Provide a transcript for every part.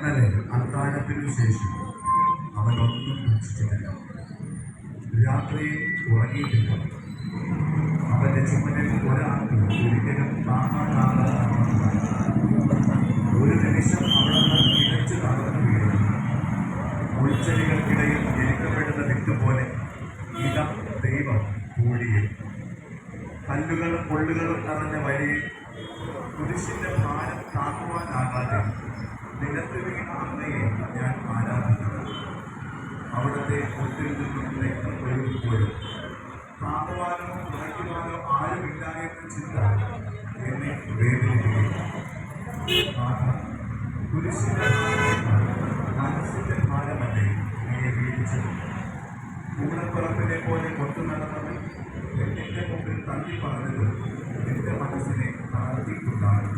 ഇന്നലെ അത്താഴത്തിനു ശേഷം അവനൊന്നും ഭക്ഷിച്ചിട്ടില്ല. രാത്രി ഉറങ്ങിയിട്ടില്ല. അവന്റെ ചുമലിൽ ഒരാൾക്ക് ഒരിക്കലും താങ്ങാനാകാത്ത ഒരു നിമിഷം അവിടെ നിന്ന് ഇടച്ചു തകർന്നു വീഴുന്നു. ഉൾച്ചെടികൾക്കിടയിൽ ജനിക്കപ്പെടുന്ന വിത്തുപോലെ ഇതം ദൈവം കൂടിയിൽ കല്ലുകളും കൊള്ളുകളും നിറഞ്ഞ വഴിയിൽ കുരിശിന്റെ ഭാരം താങ്ങുവാനാകാതെ നിലത്ത് വീണ അമ്മയെ ഞാൻ ആരാധിക്കുന്നു. അവിടുത്തെ ഒട്ടിൽ നിന്നും രക്തം ഒഴുകുമ്പോഴും താങ്ങുവാനോ തുണയ്ക്കുവാനോ ആരുമില്ല എന്ന ചിന്ത എന്നെ വേദനിപ്പിക്കുന്നു. കുരിശിന്റെ മനസ്സിന്റെ ഭാരമല്ലേ എന്നെ വീഴ്ചത്. കൂടപ്പുറപ്പിനെ പോലെ കൊണ്ടു നടന്നവൻ എന്റെ മുമ്പിൽ തള്ളി പറഞ്ഞത് എന്റെ മനസ്സിനെ തളർത്തിയിട്ടുണ്ടാകും.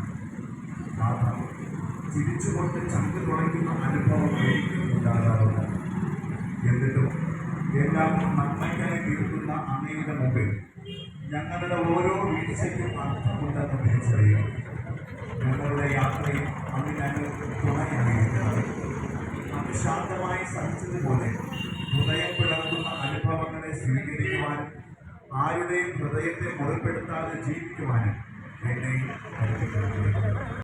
ചിരിച്ചുകൊണ്ട് ചങ്ക് തുറയ്ക്കുന്ന അനുഭവം എനിക്കും ഉണ്ടാകാറുണ്ട്. എന്നിട്ടും എല്ലാം നന്മയ്ക്കായി തീർക്കുന്ന അങ്ങയുടെ മുമ്പിൽ ഞങ്ങളുടെ ഓരോ വീഴ്ചയ്ക്കും അർത്ഥമുണ്ടെന്ന് തിരിച്ചറിയുക. ഞങ്ങളുടെ യാത്രയിൽ അങ്ങ് ഞങ്ങൾക്ക് തുണയായിരിക്കുന്നത്. അങ്ങ് ശാന്തമായി സഹിച്ചതുപോലെ ഹൃദയം പിളർത്തുന്ന അനുഭവങ്ങളെ സ്വീകരിക്കുവാനും ആരുടെയും ഹൃദയത്തെ മുറിപ്പെടുത്താതെ ജീവിക്കുവാനും എന്നെ പഠിപ്പിക്കുന്നു.